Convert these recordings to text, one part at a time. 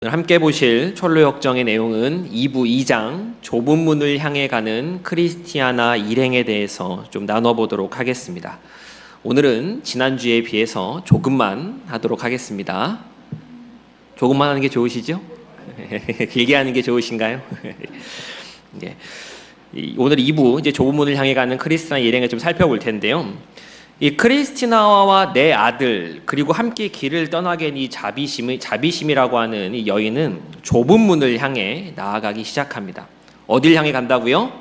오늘 함께 보실 철로역정의 내용은 2부 2장 좁은 문을 향해 가는 크리스티아나 일행에 대해서 좀 나눠보도록 하겠습니다. 오늘은 지난주에 비해서 조금만 하도록 하겠습니다. 조금만 하는 게 좋으시죠? 길게 하는 게 좋으신가요? 네. 오늘 2부 이제 좁은 문을 향해 가는 크리스티아나 일행을 좀 살펴볼 텐데요. 이 크리스티나와 내 아들 그리고 함께 길을 떠나게 된 이 자비심이라고 하는 이 여인은 좁은 문을 향해 나아가기 시작합니다. 어딜 향해 간다고요?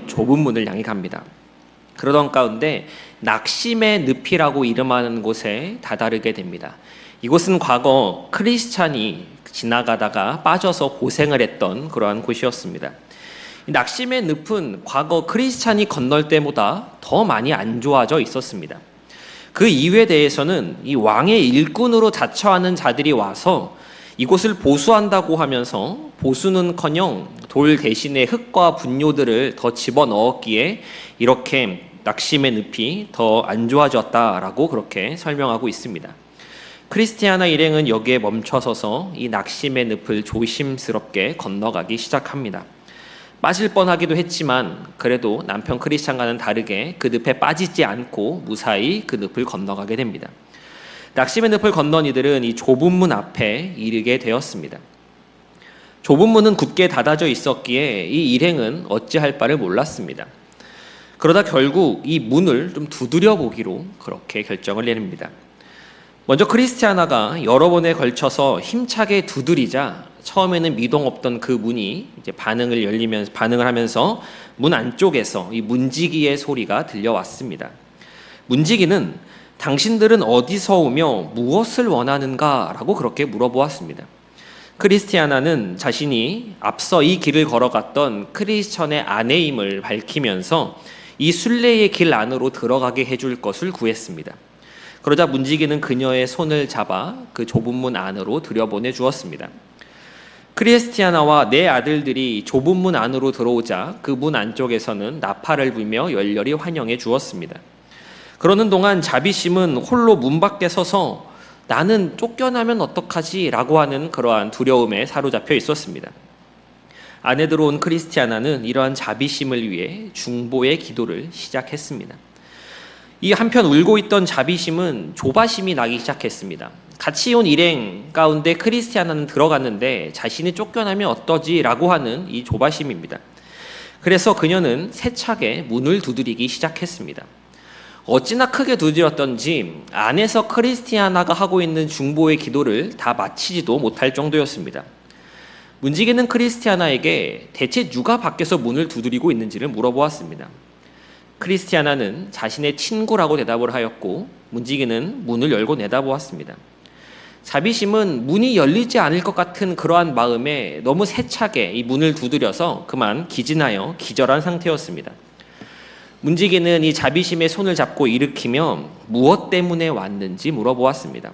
좁은 문을 향해 갑니다. 그러던 가운데 낙심의 늪이라고 이름하는 곳에 다다르게 됩니다. 이곳은 과거 크리스찬이 지나가다가 빠져서 고생을 했던 그러한 곳이었습니다. 낙심의 늪은 과거 크리스찬이 건널 때보다 더 많이 안 좋아져 있었습니다. 그 이유에 대해서는 이 왕의 일꾼으로 자처하는 자들이 와서 이곳을 보수한다고 하면서 보수는커녕 돌 대신에 흙과 분뇨들을 더 집어넣었기에 이렇게 낙심의 늪이 더 안 좋아졌다라고 그렇게 설명하고 있습니다. 크리스티아나 일행은 여기에 멈춰서서 이 낙심의 늪을 조심스럽게 건너가기 시작합니다. 빠질 뻔하기도 했지만 그래도 남편 크리스찬과는 다르게 그 늪에 빠지지 않고 무사히 그 늪을 건너가게 됩니다. 낙심의 늪을 건넌 이들은 이 좁은 문 앞에 이르게 되었습니다. 좁은 문은 굳게 닫아져 있었기에 이 일행은 어찌할 바를 몰랐습니다. 그러다 결국 이 문을 좀 두드려 보기로 그렇게 결정을 내립니다. 먼저 크리스티아나가 여러 번에 걸쳐서 힘차게 두드리자 처음에는 미동 없던 그 문이 이제 반응을 하면서 문 안쪽에서 이 문지기의 소리가 들려왔습니다. 문지기는 당신들은 어디서 오며 무엇을 원하는가라고 그렇게 물어보았습니다. 크리스티아나는 자신이 앞서 이 길을 걸어갔던 크리스천의 아내임을 밝히면서 이 순례의 길 안으로 들어가게 해줄 것을 구했습니다. 그러자 문지기는 그녀의 손을 잡아 그 좁은 문 안으로 들여보내 주었습니다. 크리스티아나와 네 아들들이 좁은 문 안으로 들어오자 그 문 안쪽에서는 나팔을 불며 열렬히 환영해 주었습니다. 그러는 동안 자비심은 홀로 문 밖에 서서 나는 쫓겨나면 어떡하지? 라고 하는 그러한 두려움에 사로잡혀 있었습니다. 안에 들어온 크리스티아나는 이러한 자비심을 위해 중보의 기도를 시작했습니다. 이 한편 울고 있던 자비심은 조바심이 나기 시작했습니다. 같이 온 일행 가운데 크리스티아나는 들어갔는데 자신이 쫓겨나면 어떠지라고 하는 이 조바심입니다. 그래서 그녀는 세차게 문을 두드리기 시작했습니다. 어찌나 크게 두드렸던지 안에서 크리스티아나가 하고 있는 중보의 기도를 다 마치지도 못할 정도였습니다. 문지기는 크리스티아나에게 대체 누가 밖에서 문을 두드리고 있는지를 물어보았습니다. 크리스티아나는 자신의 친구라고 대답을 하였고 문지기는 문을 열고 내다보았습니다. 자비심은 문이 열리지 않을 것 같은 그러한 마음에 너무 세차게 이 문을 두드려서 그만 기진하여 기절한 상태였습니다. 문지기는 이 자비심의 손을 잡고 일으키며 무엇 때문에 왔는지 물어보았습니다.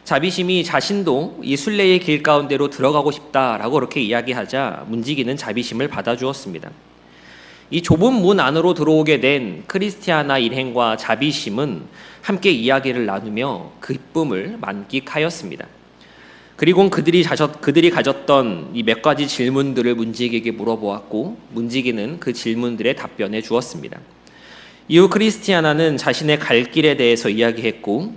자비심이 자신도 이 순례의 길 가운데로 들어가고 싶다라고 그렇게 이야기하자 문지기는 자비심을 받아주었습니다. 이 좁은 문 안으로 들어오게 된 크리스티아나 일행과 자비심은 함께 이야기를 나누며 기쁨을 만끽하였습니다. 그리고 그들이 가졌던 이 몇 가지 질문들을 문지기에게 물어보았고 문지기는 그 질문들에 답변해 주었습니다. 이후 크리스티아나는 자신의 갈 길에 대해서 이야기했고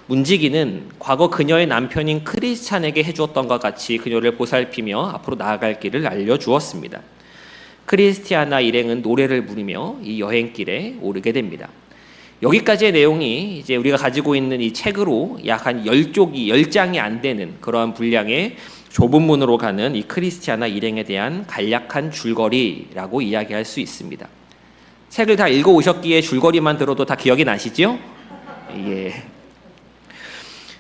문지기는 과거 그녀의 남편인 크리스찬에게 해주었던 것 같이 그녀를 보살피며 앞으로 나아갈 길을 알려주었습니다. 크리스티아나 일행은 노래를 부르며 이 여행길에 오르게 됩니다. 여기까지의 내용이 이제 우리가 가지고 있는 이 책으로 약 한 10장이 안 되는 그러한 분량의 좁은 문으로 가는 이 크리스티아나 일행에 대한 간략한 줄거리라고 이야기할 수 있습니다. 책을 다 읽어오셨기에 줄거리만 들어도 다 기억이 나시죠? 예.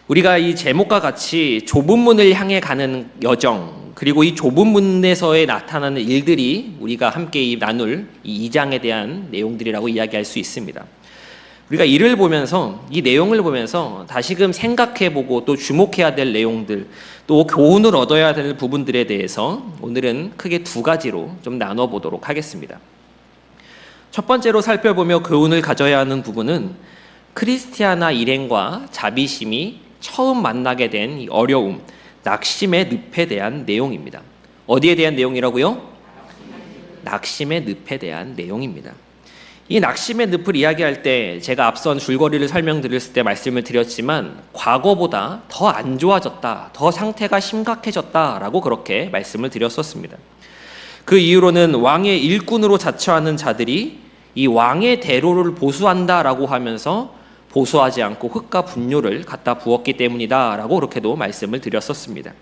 우리가 이 제목과 같이 좁은 문을 향해 가는 여정 그리고 이 좁은 문에서의 나타나는 일들이 우리가 함께 나눌 이 2장에 대한 내용들이라고 이야기할 수 있습니다. 우리가 이를 보면서 이 내용을 보면서 다시금 생각해보고 또 주목해야 될 내용들 또 교훈을 얻어야 될 부분들에 대해서 오늘은 크게 두 가지로 좀 나눠보도록 하겠습니다. 첫 번째로 살펴보며 교훈을 가져야 하는 부분은 크리스티아나 일행과 자비심이 처음 만나게 된 이 어려움 낙심의 늪에 대한 내용입니다. 어디에 대한 내용이라고요? 낙심의 늪에 대한 내용입니다. 이 낙심의 늪을 이야기할 때 제가 앞선 줄거리를 설명드렸을 때 말씀을 드렸지만 과거보다 더 안 좋아졌다, 더 상태가 심각해졌다라고 그렇게 말씀을 드렸었습니다. 그 이유로는 왕의 일꾼으로 자처하는 자들이 이 왕의 대로를 보수한다라고 하면서 보수하지 않고 흙과 분뇨를 갖다 부었기 때문이다라고 그렇게도 말씀을 드렸었습니다.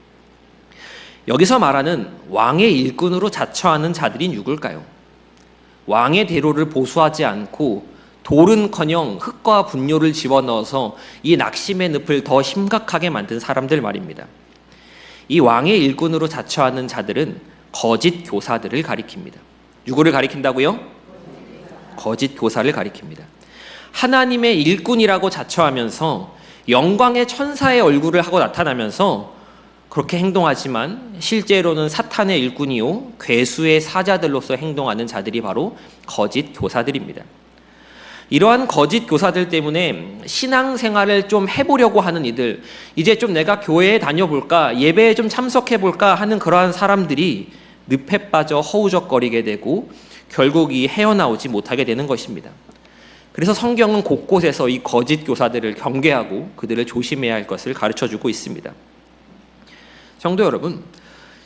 여기서 말하는 왕의 일꾼으로 자처하는 자들이 누굴까요? 왕의 대로를 보수하지 않고 돌은커녕 흙과 분뇨를 집어넣어서 이 낙심의 늪을 더 심각하게 만든 사람들 말입니다. 이 왕의 일꾼으로 자처하는 자들은 거짓 교사들을 가리킵니다. 누구를 가리킨다고요? 거짓 교사를 가리킵니다. 하나님의 일꾼이라고 자처하면서 영광의 천사의 얼굴을 하고 나타나면서 그렇게 행동하지만 실제로는 사탄의 일꾼이요 괴수의 사자들로서 행동하는 자들이 바로 거짓 교사들입니다. 이러한 거짓 교사들 때문에 신앙생활을 좀 해보려고 하는 이들, 이제 좀 내가 교회에 다녀볼까, 예배에 좀 참석해볼까 하는 그러한 사람들이 늪에 빠져 허우적거리게 되고 결국 이 헤어나오지 못하게 되는 것입니다. 그래서 성경은 곳곳에서 이 거짓 교사들을 경계하고 그들을 조심해야 할 것을 가르쳐주고 있습니다. 성도 여러분,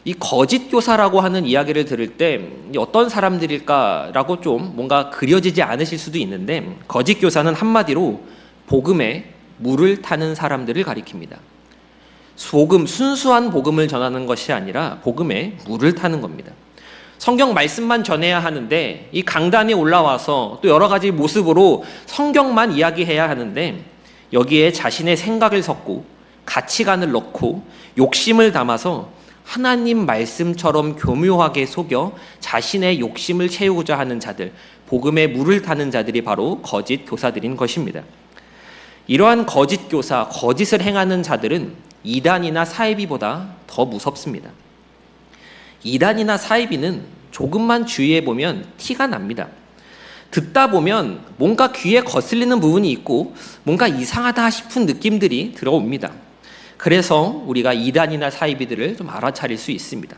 이 거짓 교사라고 하는 이야기를 들을 때 어떤 사람들일까라고 좀 뭔가 그려지지 않으실 수도 있는데, 거짓 교사는 한마디로 복음에 물을 타는 사람들을 가리킵니다. 순수한 복음을 전하는 것이 아니라 복음에 물을 타는 겁니다. 성경 말씀만 전해야 하는데 이 강단에 올라와서 또 여러 가지 모습으로 성경만 이야기해야 하는데 여기에 자신의 생각을 섞고 가치관을 넣고 욕심을 담아서 하나님 말씀처럼 교묘하게 속여 자신의 욕심을 채우고자 하는 자들, 복음에 물을 타는 자들이 바로 거짓 교사들인 것입니다. 이러한 거짓 교사, 거짓을 행하는 자들은 이단이나 사이비보다 더 무섭습니다. 이단이나 사이비는 조금만 주의해보면 티가 납니다. 듣다 보면 뭔가 귀에 거슬리는 부분이 있고 뭔가 이상하다 싶은 느낌들이 들어옵니다. 그래서 우리가 이단이나 사이비들을 좀 알아차릴 수 있습니다.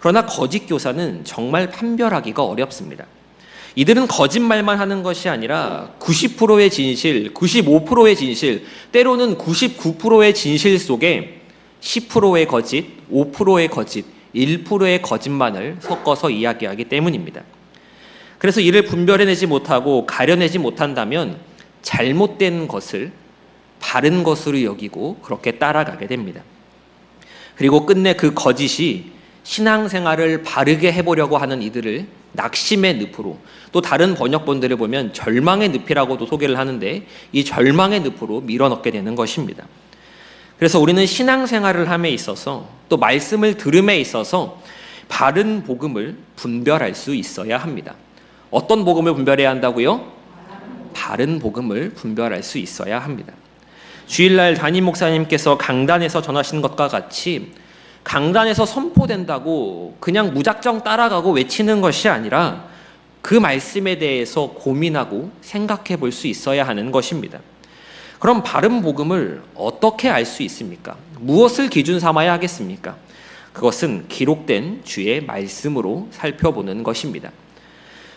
그러나 거짓 교사는 정말 판별하기가 어렵습니다. 이들은 거짓말만 하는 것이 아니라 90%의 진실, 95%의 진실, 때로는 99%의 진실 속에 10%의 거짓, 5%의 거짓, 1%의 거짓말을 섞어서 이야기하기 때문입니다. 그래서 이를 분별해내지 못하고 가려내지 못한다면 잘못된 것을 바른 것으로 여기고 그렇게 따라가게 됩니다. 그리고 끝내 그 거짓이 신앙생활을 바르게 해보려고 하는 이들을 낙심의 늪으로, 또 다른 번역본들을 보면 절망의 늪이라고도 소개를 하는데 이 절망의 늪으로 밀어넣게 되는 것입니다. 그래서 우리는 신앙생활을 함에 있어서 또 말씀을 들음에 있어서 바른 복음을 분별할 수 있어야 합니다. 어떤 복음을 분별해야 한다고요? 바른 복음을 분별할 수 있어야 합니다. 주일날 담임 목사님께서 강단에서 전하신 것과 같이 강단에서 선포된다고 그냥 무작정 따라가고 외치는 것이 아니라 그 말씀에 대해서 고민하고 생각해 볼 수 있어야 하는 것입니다. 그럼 바른 복음을 어떻게 알 수 있습니까? 무엇을 기준 삼아야 하겠습니까? 그것은 기록된 주의 말씀으로 살펴보는 것입니다.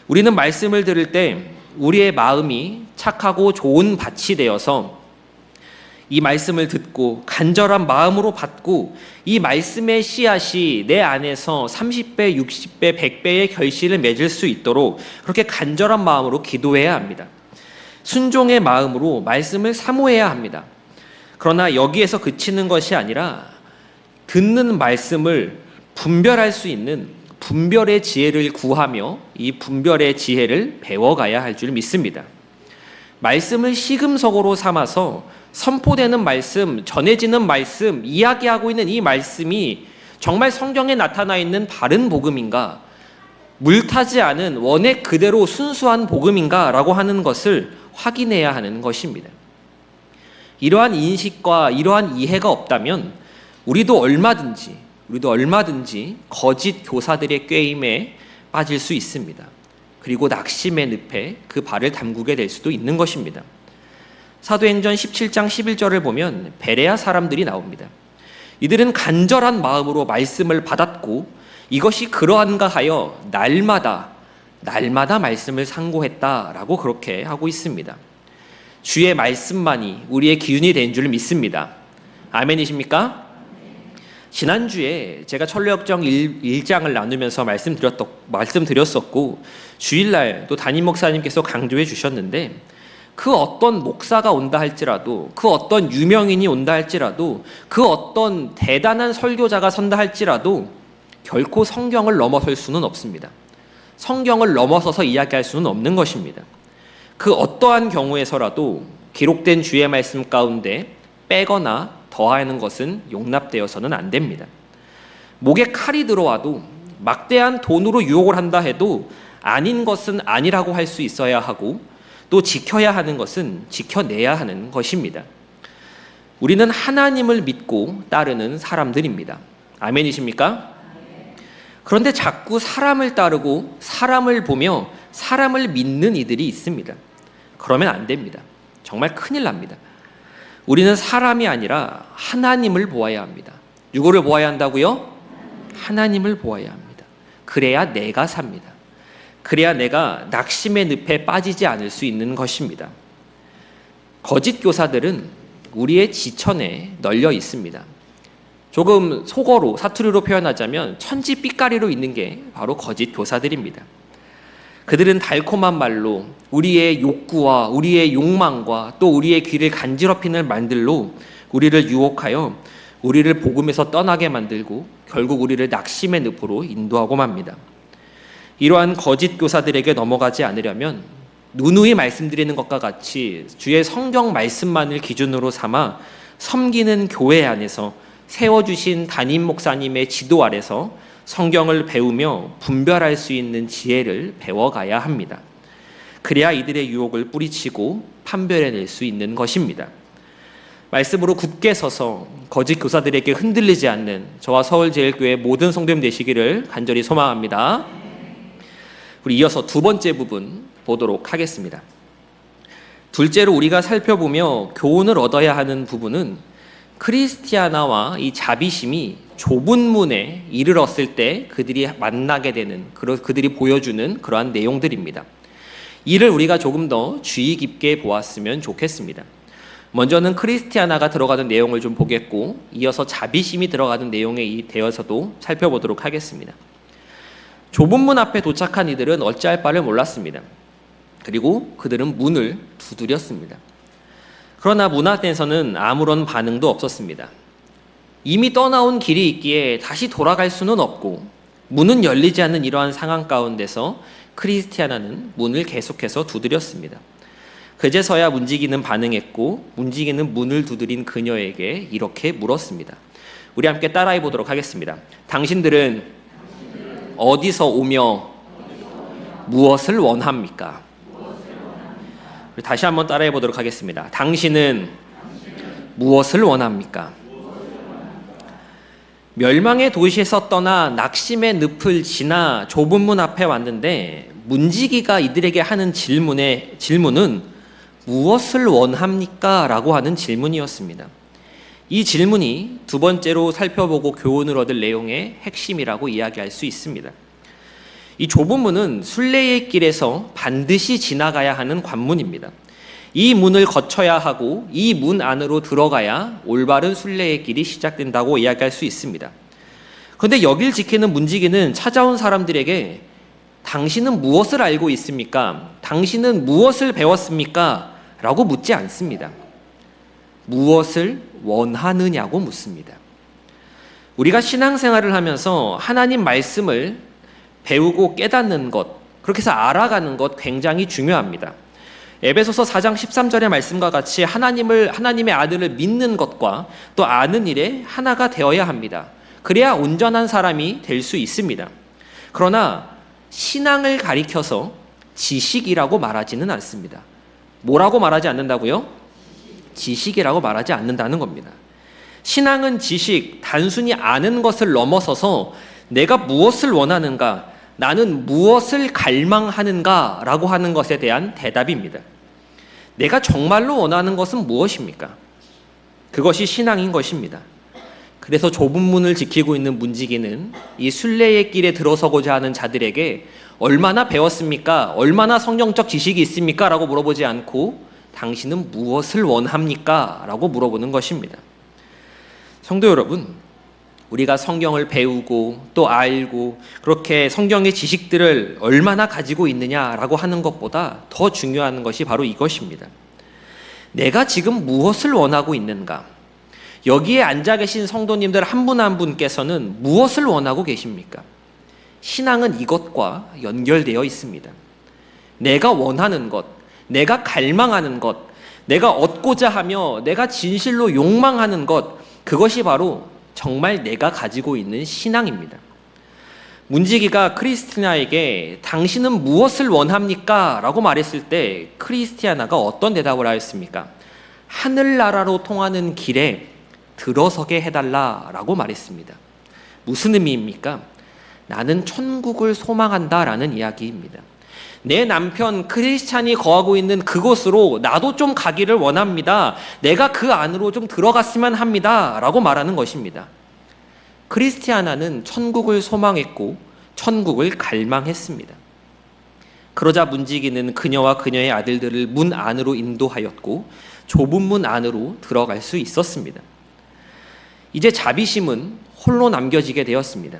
우리는 말씀을 들을 때 우리의 마음이 착하고 좋은 밭이 되어서 이 말씀을 듣고 간절한 마음으로 받고 이 말씀의 씨앗이 내 안에서 30배, 60배, 100배의 결실을 맺을 수 있도록 그렇게 간절한 마음으로 기도해야 합니다. 순종의 마음으로 말씀을 사모해야 합니다. 그러나 여기에서 그치는 것이 아니라 듣는 말씀을 분별할 수 있는 분별의 지혜를 구하며 이 분별의 지혜를 배워가야 할 줄 믿습니다. 말씀을 시금석으로 삼아서 선포되는 말씀, 전해지는 말씀, 이야기하고 있는 이 말씀이 정말 성경에 나타나 있는 바른 복음인가, 물타지 않은 원액 그대로 순수한 복음인가 라고 하는 것을 확인해야 하는 것입니다. 이러한 인식과 이러한 이해가 없다면 우리도 얼마든지 거짓 교사들의 꾀임에 빠질 수 있습니다. 그리고 낙심의 늪에 그 발을 담그게 될 수도 있는 것입니다. 사도행전 17장 11절을 보면 베레아 사람들이 나옵니다. 이들은 간절한 마음으로 말씀을 받았고 이것이 그러한가 하여 날마다 말씀을 상고했다라고 그렇게 하고 있습니다. 주의 말씀만이 우리의 기준이 된 줄 믿습니다. 아멘이십니까? 지난주에 제가 철로역정 1장을 나누면서 말씀드렸었고 주일날 또 담임 목사님께서 강조해 주셨는데 그 어떤 목사가 온다 할지라도 그 어떤 유명인이 온다 할지라도 그 어떤 대단한 설교자가 선다 할지라도 결코 성경을 넘어설 수는 없습니다. 성경을 넘어서서 이야기할 수는 없는 것입니다. 그 어떠한 경우에서라도 기록된 주의 말씀 가운데 빼거나 더하는 것은 용납되어서는 안 됩니다. 목에 칼이 들어와도 막대한 돈으로 유혹을 한다 해도 아닌 것은 아니라고 할 수 있어야 하고 또 지켜야 하는 것은 지켜내야 하는 것입니다. 우리는 하나님을 믿고 따르는 사람들입니다. 아멘이십니까? 그런데 자꾸 사람을 따르고 사람을 보며 사람을 믿는 이들이 있습니다. 그러면 안 됩니다. 정말 큰일 납니다. 우리는 사람이 아니라 하나님을 보아야 합니다. 누구를 보아야 한다고요? 하나님을 보아야 합니다. 그래야 내가 삽니다. 그래야 내가 낙심의 늪에 빠지지 않을 수 있는 것입니다. 거짓 교사들은 우리의 지천에 널려 있습니다. 조금 속어로 사투리로 표현하자면 천지 삐까리로 있는 게 바로 거짓 교사들입니다. 그들은 달콤한 말로 우리의 욕구와 우리의 욕망과 또 우리의 귀를 간지럽히는 말들로 우리를 유혹하여 우리를 복음에서 떠나게 만들고 결국 우리를 낙심의 늪으로 인도하고 맙니다. 이러한 거짓 교사들에게 넘어가지 않으려면 누누이 말씀드리는 것과 같이 주의 성경 말씀만을 기준으로 삼아 섬기는 교회 안에서 세워주신 담임 목사님의 지도 아래서 성경을 배우며 분별할 수 있는 지혜를 배워가야 합니다. 그래야 이들의 유혹을 뿌리치고 판별해낼 수 있는 것입니다. 말씀으로 굳게 서서 거짓 교사들에게 흔들리지 않는 저와 서울제일교회 모든 성도님 되시기를 간절히 소망합니다. 우리 이어서 두 번째 부분 보도록 하겠습니다. 둘째로 우리가 살펴보며 교훈을 얻어야 하는 부분은 크리스티아나와 이 자비심이 좁은 문에 이르렀을 때 그들이 만나게 되는, 그들이 보여주는 그러한 내용들입니다. 이를 우리가 조금 더 주의 깊게 보았으면 좋겠습니다. 먼저는 크리스티아나가 들어가는 내용을 좀 보겠고 이어서 자비심이 들어가는 내용에 대해서도 살펴보도록 하겠습니다. 좁은 문 앞에 도착한 이들은 어찌할 바를 몰랐습니다. 그리고 그들은 문을 두드렸습니다. 그러나 문 안에서는 아무런 반응도 없었습니다. 이미 떠나온 길이 있기에 다시 돌아갈 수는 없고 문은 열리지 않는 이러한 상황 가운데서 크리스티아나는 문을 계속해서 두드렸습니다. 그제서야 문지기는 반응했고 문지기는 문을 두드린 그녀에게 이렇게 물었습니다. 우리 함께 따라해 보도록 하겠습니다. 당신들은 어디서 오며 무엇을 원합니까? 다시 한번 따라해 보도록 하겠습니다. 당신은 무엇을 원합니까? 멸망의 도시에서 떠나 낙심의 늪을 지나 좁은 문 앞에 왔는데 문지기가 이들에게 하는 질문은 무엇을 원합니까? 라고 하는 질문이었습니다. 이 질문이 두 번째로 살펴보고 교훈을 얻을 내용의 핵심이라고 이야기할 수 있습니다. 이 좁은 문은 순례의 길에서 반드시 지나가야 하는 관문입니다. 이 문을 거쳐야 하고 이 문 안으로 들어가야 올바른 순례의 길이 시작된다고 이야기할 수 있습니다. 그런데 여길 지키는 문지기는 찾아온 사람들에게 당신은 무엇을 알고 있습니까? 당신은 무엇을 배웠습니까? 라고 묻지 않습니다. 무엇을 원하느냐고 묻습니다. 우리가 신앙생활을 하면서 하나님 말씀을 배우고 깨닫는 것, 그렇게 해서 알아가는 것 굉장히 중요합니다. 에베소서 4장 13절의 말씀과 같이 하나님의 아들을 믿는 것과 또 아는 일에 하나가 되어야 합니다. 그래야 온전한 사람이 될 수 있습니다. 그러나 신앙을 가리켜서 지식이라고 말하지는 않습니다. 뭐라고 말하지 않는다고요? 지식이라고 말하지 않는다는 겁니다. 신앙은 지식, 단순히 아는 것을 넘어서서 내가 무엇을 원하는가, 나는 무엇을 갈망하는가 라고 하는 것에 대한 대답입니다. 내가 정말로 원하는 것은 무엇입니까? 그것이 신앙인 것입니다. 그래서 좁은 문을 지키고 있는 문지기는 이 순례의 길에 들어서고자 하는 자들에게 얼마나 배웠습니까? 얼마나 성경적 지식이 있습니까? 라고 물어보지 않고 당신은 무엇을 원합니까? 라고 물어보는 것입니다. 성도 여러분, 우리가 성경을 배우고 또 알고 그렇게 성경의 지식들을 얼마나 가지고 있느냐라고 하는 것보다 더 중요한 것이 바로 이것입니다. 내가 지금 무엇을 원하고 있는가? 여기에 앉아 계신 성도님들 한 분 한 분께서는 무엇을 원하고 계십니까? 신앙은 이것과 연결되어 있습니다. 내가 원하는 것, 내가 갈망하는 것, 내가 얻고자 하며 내가 진실로 욕망하는 것, 그것이 바로 정말 내가 가지고 있는 신앙입니다. 문지기가 크리스티나에게 당신은 무엇을 원합니까? 라고 말했을 때 크리스티아나가 어떤 대답을 하였습니까? 하늘나라로 통하는 길에 들어서게 해달라라고 말했습니다. 무슨 의미입니까? 나는 천국을 소망한다라는 이야기입니다. 내 남편 크리스찬이 거하고 있는 그곳으로 나도 좀 가기를 원합니다. 내가 그 안으로 좀 들어갔으면 합니다. 라고 말하는 것입니다. 크리스티아나는 천국을 소망했고 천국을 갈망했습니다. 그러자 문지기는 그녀와 그녀의 아들들을 문 안으로 인도하였고 좁은 문 안으로 들어갈 수 있었습니다. 이제 자비심은 홀로 남겨지게 되었습니다.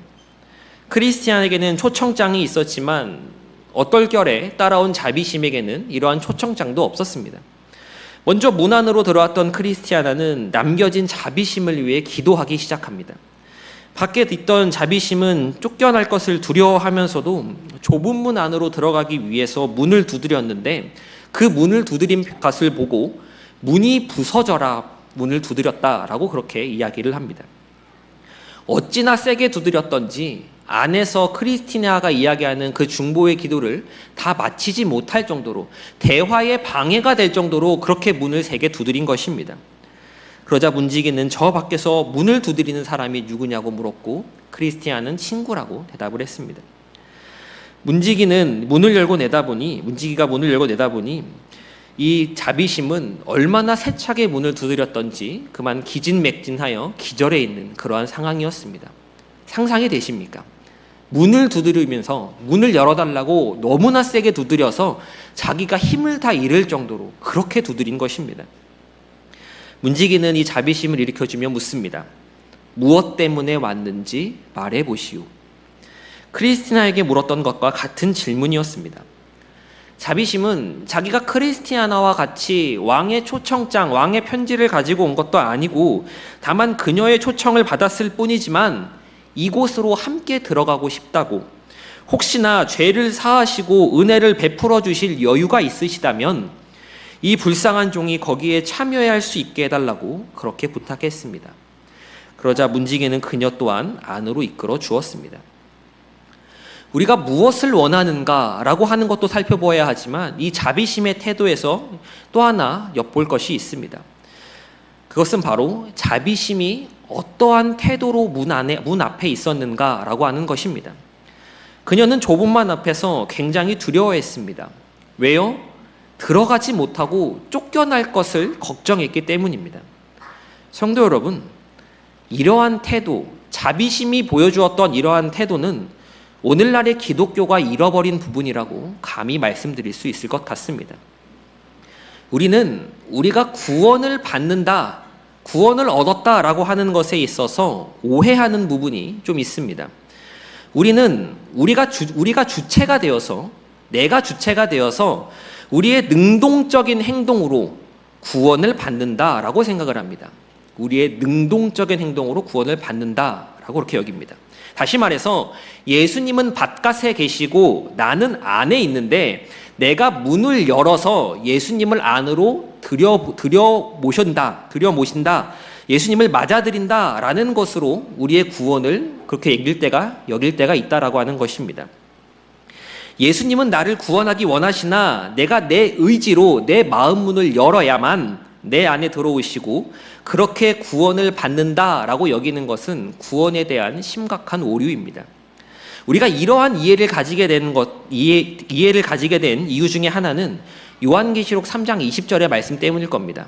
크리스티안에게는 초청장이 있었지만 어떨결에 따라온 자비심에게는 이러한 초청장도 없었습니다. 먼저 문 안으로 들어왔던 크리스티아나는 남겨진 자비심을 위해 기도하기 시작합니다. 밖에 있던 자비심은 쫓겨날 것을 두려워하면서도 좁은 문 안으로 들어가기 위해서 문을 두드렸는데 그 문을 두드린 것을 보고 문이 부서져라 문을 두드렸다라고 그렇게 이야기를 합니다. 어찌나 세게 두드렸던지 안에서 크리스티나가 이야기하는 그 중보의 기도를 다 마치지 못할 정도로 대화에 방해가 될 정도로 그렇게 문을 세게 두드린 것입니다. 그러자 문지기는 저 밖에서 문을 두드리는 사람이 누구냐고 물었고 크리스티나는 친구라고 대답을 했습니다. 문지기가 문을 열고 내다보니 이 자비심은 얼마나 세차게 문을 두드렸던지 그만 기진맥진하여 기절해 있는 그러한 상황이었습니다. 상상이 되십니까? 문을 두드리면서 문을 열어달라고 너무나 세게 두드려서 자기가 힘을 다 잃을 정도로 그렇게 두드린 것입니다. 문지기는 이 자비심을 일으켜주며 묻습니다. 무엇 때문에 왔는지 말해보시오. 크리스티나에게 물었던 것과 같은 질문이었습니다. 자비심은 자기가 크리스티아나와 같이 왕의 초청장, 왕의 편지를 가지고 온 것도 아니고 다만 그녀의 초청을 받았을 뿐이지만 이곳으로 함께 들어가고 싶다고, 혹시나 죄를 사하시고 은혜를 베풀어 주실 여유가 있으시다면 이 불쌍한 종이 거기에 참여할 수 있게 해달라고 그렇게 부탁했습니다. 그러자 문지기는 그녀 또한 안으로 이끌어 주었습니다. 우리가 무엇을 원하는가라고 하는 것도 살펴보아야 하지만 이 자비심의 태도에서 또 하나 엿볼 것이 있습니다. 그것은 바로 자비심이 어떠한 태도로 문 앞에 있었는가라고 하는 것입니다. 그녀는 좁은 문 앞에서 굉장히 두려워했습니다. 왜요? 들어가지 못하고 쫓겨날 것을 걱정했기 때문입니다. 성도 여러분, 이러한 태도, 자비심이 보여주었던 이러한 태도는 오늘날의 기독교가 잃어버린 부분이라고 감히 말씀드릴 수 있을 것 같습니다. 우리는 우리가 구원을 받는다, 구원을 얻었다라고 하는 것에 있어서 오해하는 부분이 좀 있습니다. 우리는 우리가 주체가 되어서, 내가 주체가 되어서 우리의 능동적인 행동으로 구원을 받는다라고 생각을 합니다. 우리의 능동적인 행동으로 구원을 받는다라고 그렇게 여깁니다. 다시 말해서 예수님은 바깥에 계시고 나는 안에 있는데 내가 문을 열어서 예수님을 안으로 들여 모신다, 예수님을 맞아들인다라는 것으로 우리의 구원을 그렇게 여길 때가 있다라고 하는 것입니다. 예수님은 나를 구원하기 원하시나 내가 내 의지로 내 마음 문을 열어야만 내 안에 들어오시고 그렇게 구원을 받는다라고 여기는 것은 구원에 대한 심각한 오류입니다. 우리가 이러한 이해를 가지게 된 이유 중에 하나는 요한계시록 3장 20절의 말씀 때문일 겁니다.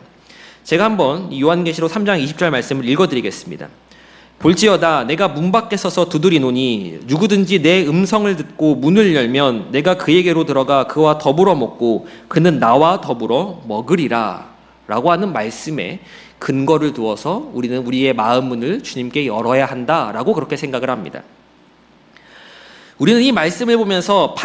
제가 한번 요한계시록 3장 20절 말씀을 읽어드리겠습니다. 볼지어다 내가 문 밖에 서서 두드리노니 누구든지 내 음성을 듣고 문을 열면 내가 그에게로 들어가 그와 더불어 먹고 그는 나와 더불어 먹으리라 라고 하는 말씀에 근거를 두어서 우리는 우리의 마음 문을 주님께 열어야 한다라고 그렇게 생각을 합니다. 우리는 이 말씀을 보면서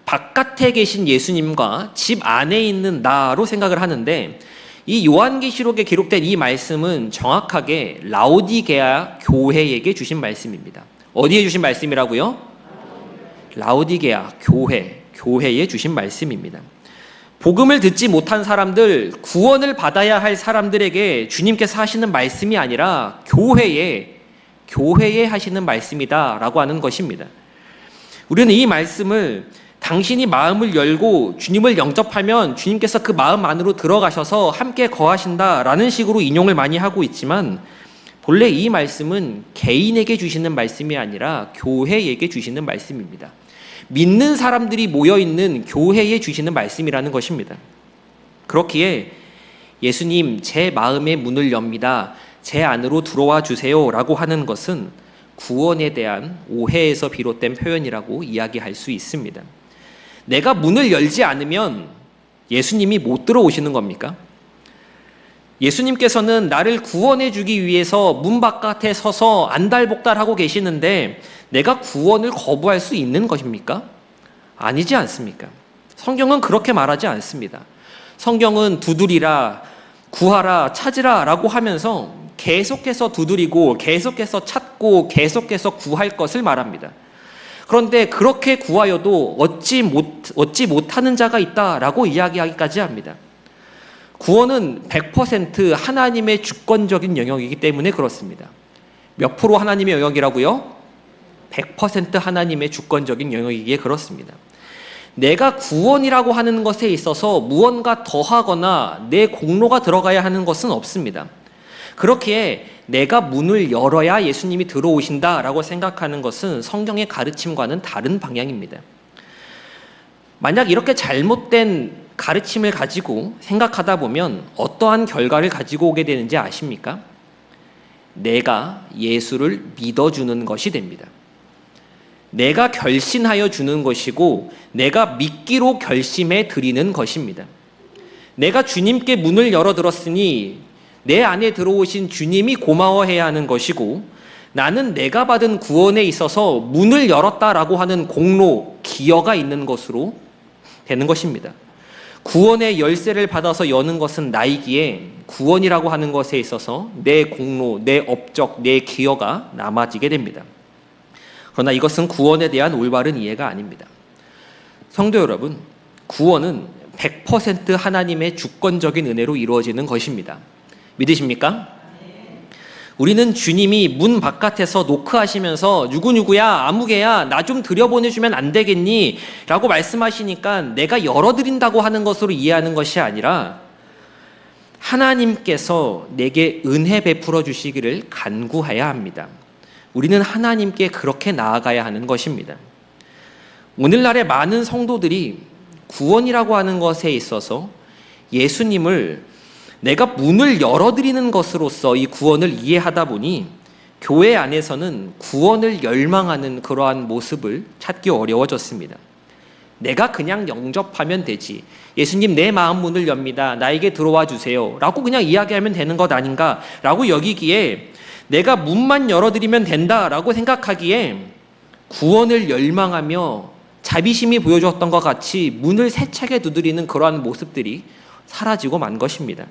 바깥에 계신 예수님과 집 안에 있는 나로 생각을 하는데, 이 요한계시록에 기록된 이 말씀은 정확하게 라오디게아 교회에게 주신 말씀입니다. 어디에 주신 말씀이라고요? 라오디게아 교회에 주신 말씀입니다. 복음을 듣지 못한 사람들, 구원을 받아야 할 사람들에게 주님께서 하시는 말씀이 아니라 교회에 하시는 말씀이다라고 하는 것입니다. 우리는 이 말씀을 당신이 마음을 열고 주님을 영접하면 주님께서 그 마음 안으로 들어가셔서 함께 거하신다라는 식으로 인용을 많이 하고 있지만, 본래 이 말씀은 개인에게 주시는 말씀이 아니라 교회에게 주시는 말씀입니다. 믿는 사람들이 모여있는 교회에 주시는 말씀이라는 것입니다. 그렇기에 예수님, 제 마음의 문을 엽니다, 제 안으로 들어와 주세요 라고 하는 것은 구원에 대한 오해에서 비롯된 표현이라고 이야기할 수 있습니다. 내가 문을 열지 않으면 예수님이 못 들어오시는 겁니까? 예수님께서는 나를 구원해 주기 위해서 문 바깥에 서서 안달복달하고 계시는데 내가 구원을 거부할 수 있는 것입니까? 아니지 않습니까? 성경은 그렇게 말하지 않습니다. 성경은 두드리라, 구하라, 찾으라 라고 하면서 계속해서 두드리고 계속해서 찾고 계속해서 구할 것을 말합니다. 그런데 그렇게 구하여도 얻지 못하는 자가 있다라고 이야기하기까지 합니다. 구원은 100% 하나님의 주권적인 영역이기 때문에 그렇습니다. 몇 프로 하나님의 영역이라고요? 100% 하나님의 주권적인 영역이기에 그렇습니다. 내가 구원이라고 하는 것에 있어서 무언가 더하거나 내 공로가 들어가야 하는 것은 없습니다. 그렇기에 내가 문을 열어야 예수님이 들어오신다라고 생각하는 것은 성경의 가르침과는 다른 방향입니다. 만약 이렇게 잘못된 가르침을 가지고 생각하다 보면 어떠한 결과를 가지고 오게 되는지 아십니까? 내가 예수를 믿어주는 것이 됩니다. 내가 결신하여 주는 것이고 내가 믿기로 결심해 드리는 것입니다. 내가 주님께 문을 열어들었으니 내 안에 들어오신 주님이 고마워해야 하는 것이고, 나는 내가 받은 구원에 있어서 문을 열었다라고 하는 공로, 기여가 있는 것으로 되는 것입니다. 구원의 열쇠를 받아서 여는 것은 나이기에 구원이라고 하는 것에 있어서 내 공로, 내 업적, 내 기여가 남아지게 됩니다. 그러나 이것은 구원에 대한 올바른 이해가 아닙니다. 성도 여러분, 구원은 100% 하나님의 주권적인 은혜로 이루어지는 것입니다. 믿으십니까? 우리는 주님이 문 바깥에서 노크하시면서 누구누구야, 아무개야, 나 좀 들여보내주면 안 되겠니? 라고 말씀하시니까 내가 열어드린다고 하는 것으로 이해하는 것이 아니라 하나님께서 내게 은혜 베풀어 주시기를 간구해야 합니다. 우리는 하나님께 그렇게 나아가야 하는 것입니다. 오늘날의 많은 성도들이 구원이라고 하는 것에 있어서 예수님을 내가 문을 열어드리는 것으로서 이 구원을 이해하다 보니 교회 안에서는 구원을 열망하는 그러한 모습을 찾기 어려워졌습니다. 내가 그냥 영접하면 되지, 예수님 내 마음 문을 엽니다, 나에게 들어와 주세요 라고 그냥 이야기하면 되는 것 아닌가 라고 여기기에, 내가 문만 열어드리면 된다라고 생각하기에 구원을 열망하며 자비심이 보여줬던 것 같이 문을 세차게 두드리는 그러한 모습들이 사라지고 만 것입니다.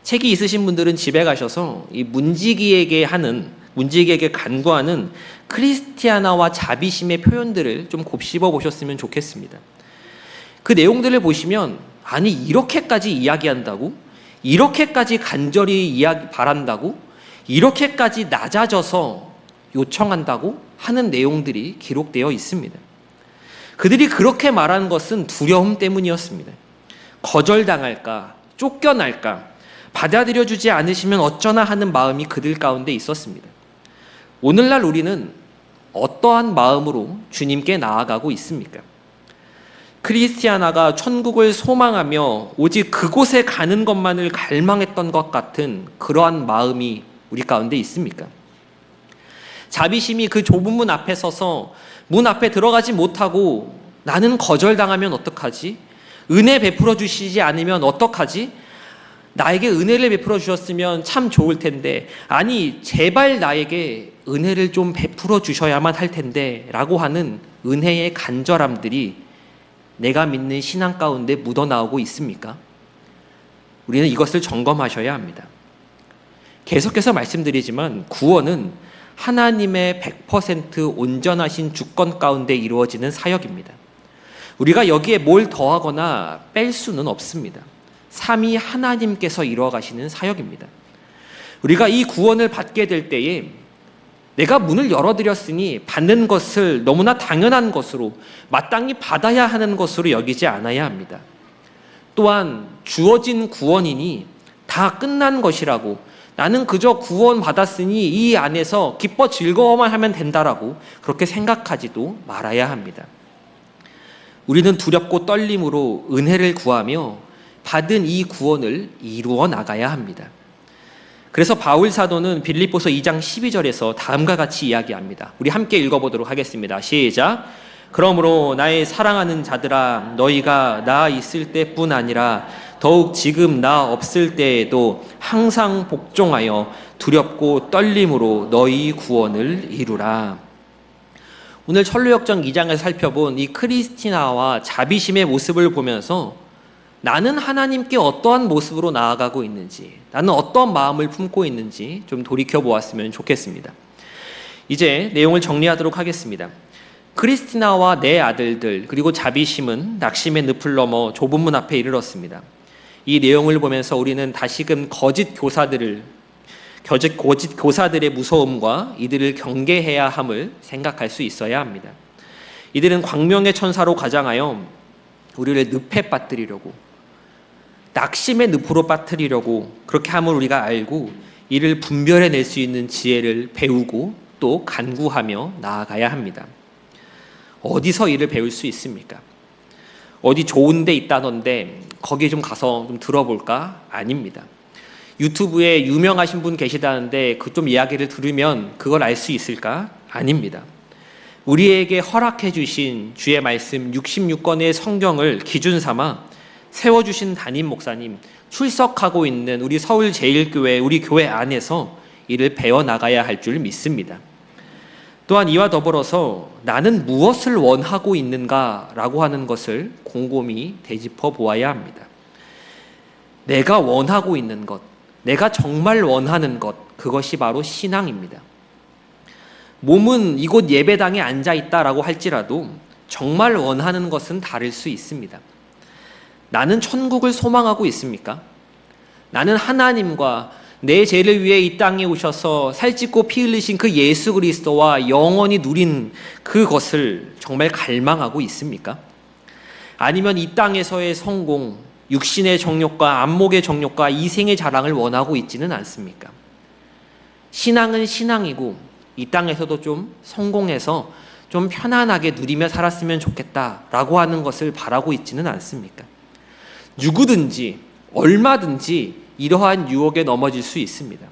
책이 있으신 분들은 집에 가셔서 이 문지기에게 간구하는 크리스티아나와 자비심의 표현들을 좀 곱씹어 보셨으면 좋겠습니다. 그 내용들을 보시면, 아니 이렇게까지 이야기한다고? 이렇게까지 간절히 바란다고? 이렇게까지 낮아져서 요청한다고? 하는 내용들이 기록되어 있습니다. 그들이 그렇게 말하는 것은 두려움 때문이었습니다. 거절당할까? 쫓겨날까? 받아들여주지 않으시면 어쩌나 하는 마음이 그들 가운데 있었습니다. 오늘날 우리는 어떠한 마음으로 주님께 나아가고 있습니까? 크리스티아나가 천국을 소망하며 오직 그곳에 가는 것만을 갈망했던 것 같은 그러한 마음이 우리 가운데 있습니까? 자비심이 그 좁은 문 앞에 서서 문 앞에 들어가지 못하고 나는 거절당하면 어떡하지? 은혜 베풀어 주시지 않으면 어떡하지? 나에게 은혜를 베풀어 주셨으면 참 좋을 텐데, 아니 제발 나에게 은혜를 좀 베풀어 주셔야만 할 텐데 라고 하는 은혜의 간절함들이 내가 믿는 신앙 가운데 묻어나오고 있습니까? 우리는 이것을 점검하셔야 합니다. 계속해서 말씀드리지만 구원은 하나님의 100% 온전하신 주권 가운데 이루어지는 사역입니다. 우리가 여기에 뭘 더하거나 뺄 수는 없습니다. 삼위 하나님께서 이루어 가시는 사역입니다. 우리가 이 구원을 받게 될 때에 내가 문을 열어드렸으니 받는 것을 너무나 당연한 것으로 마땅히 받아야 하는 것으로 여기지 않아야 합니다. 또한 주어진 구원이니 다 끝난 것이라고, 나는 그저 구원 받았으니 이 안에서 기뻐 즐거워만 하면 된다라고 그렇게 생각하지도 말아야 합니다. 우리는 두렵고 떨림으로 은혜를 구하며 받은 이 구원을 이루어 나가야 합니다. 그래서 바울 사도는 빌립보서 2장 12절에서 다음과 같이 이야기합니다. 우리 함께 읽어보도록 하겠습니다. 시작. 그러므로 나의 사랑하는 자들아, 너희가 나 있을 때뿐 아니라 더욱 지금 나 없을 때에도 항상 복종하여 두렵고 떨림으로 너희 구원을 이루라. 오늘 철로역정 2장을 살펴본 이 크리스티나와 자비심의 모습을 보면서 나는 하나님께 어떠한 모습으로 나아가고 있는지, 나는 어떤 마음을 품고 있는지 좀 돌이켜보았으면 좋겠습니다. 이제 내용을 정리하도록 하겠습니다. 크리스티나와 내 아들들 그리고 자비심은 낙심의 늪을 넘어 좁은 문 앞에 이르렀습니다. 이 내용을 보면서 우리는 다시금 거짓 교사들의 무서움과 이들을 경계해야 함을 생각할 수 있어야 합니다. 이들은 광명의 천사로 가장하여 우리를 늪에 빠뜨리려고, 낙심의 늪으로 빠뜨리려고 그렇게 함을 우리가 알고 이를 분별해낼 수 있는 지혜를 배우고 또 간구하며 나아가야 합니다. 어디서 이를 배울 수 있습니까? 어디 좋은 데 있다던데 거기에 좀 가서 좀 들어볼까? 아닙니다. 유튜브에 유명하신 분 계시다는데 그 좀 이야기를 들으면 그걸 알 수 있을까? 아닙니다. 우리에게 허락해 주신 주의 말씀 66권의 성경을 기준 삼아 세워주신 담임 목사님, 출석하고 있는 우리 서울제일교회, 우리 교회 안에서 이를 배워나가야 할 줄 믿습니다. 또한 이와 더불어서 나는 무엇을 원하고 있는가라고 하는 것을 곰곰이 되짚어 보아야 합니다. 내가 원하고 있는 것, 내가 정말 원하는 것, 그것이 바로 신앙입니다. 몸은 이곳 예배당에 앉아있다라고 할지라도 정말 원하는 것은 다를 수 있습니다. 나는 천국을 소망하고 있습니까? 나는 하나님과 내 죄를 위해 이 땅에 오셔서 살찌고 피 흘리신 그 예수 그리스도와 영원히 누린 그것을 정말 갈망하고 있습니까? 아니면 이 땅에서의 성공, 육신의 정욕과 안목의 정욕과 이생의 자랑을 원하고 있지는 않습니까? 신앙은 신앙이고 이 땅에서도 좀 성공해서 좀 편안하게 누리며 살았으면 좋겠다라고 하는 것을 바라고 있지는 않습니까? 누구든지 얼마든지 이러한 유혹에 넘어질 수 있습니다.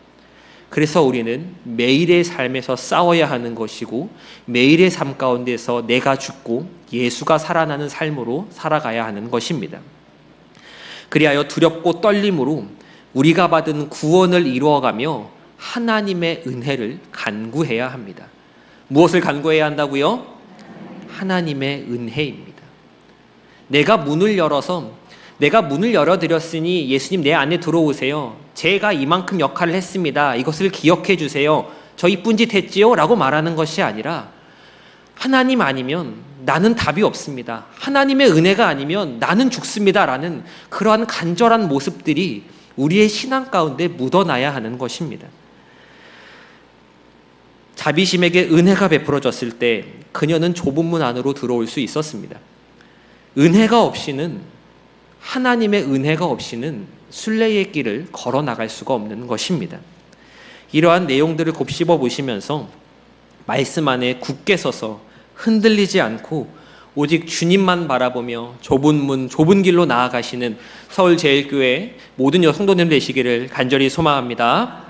그래서 우리는 매일의 삶에서 싸워야 하는 것이고 매일의 삶 가운데서 내가 죽고 예수가 살아나는 삶으로 살아가야 하는 것입니다. 그리하여 두렵고 떨림으로 우리가 받은 구원을 이루어가며 하나님의 은혜를 간구해야 합니다. 무엇을 간구해야 한다고요? 하나님의 은혜입니다. 내가 문을 열어드렸으니 예수님 내 안에 들어오세요. 제가 이만큼 역할을 했습니다. 이것을 기억해 주세요. 저 이쁜 짓 했지요? 라고 말하는 것이 아니라 하나님 아니면 나는 답이 없습니다. 하나님의 은혜가 아니면 나는 죽습니다. 라는 그러한 간절한 모습들이 우리의 신앙 가운데 묻어나야 하는 것입니다. 자비심에게 은혜가 베풀어졌을 때 그녀는 좁은 문 안으로 들어올 수 있었습니다. 은혜가 없이는, 하나님의 은혜가 없이는 순례의 길을 걸어 나갈 수가 없는 것입니다. 이러한 내용들을 곱씹어 보시면서 말씀 안에 굳게 서서 흔들리지 않고 오직 주님만 바라보며 좁은 문, 좁은 길로 나아가시는 서울제일교회 모든 성도님 되시기를 간절히 소망합니다.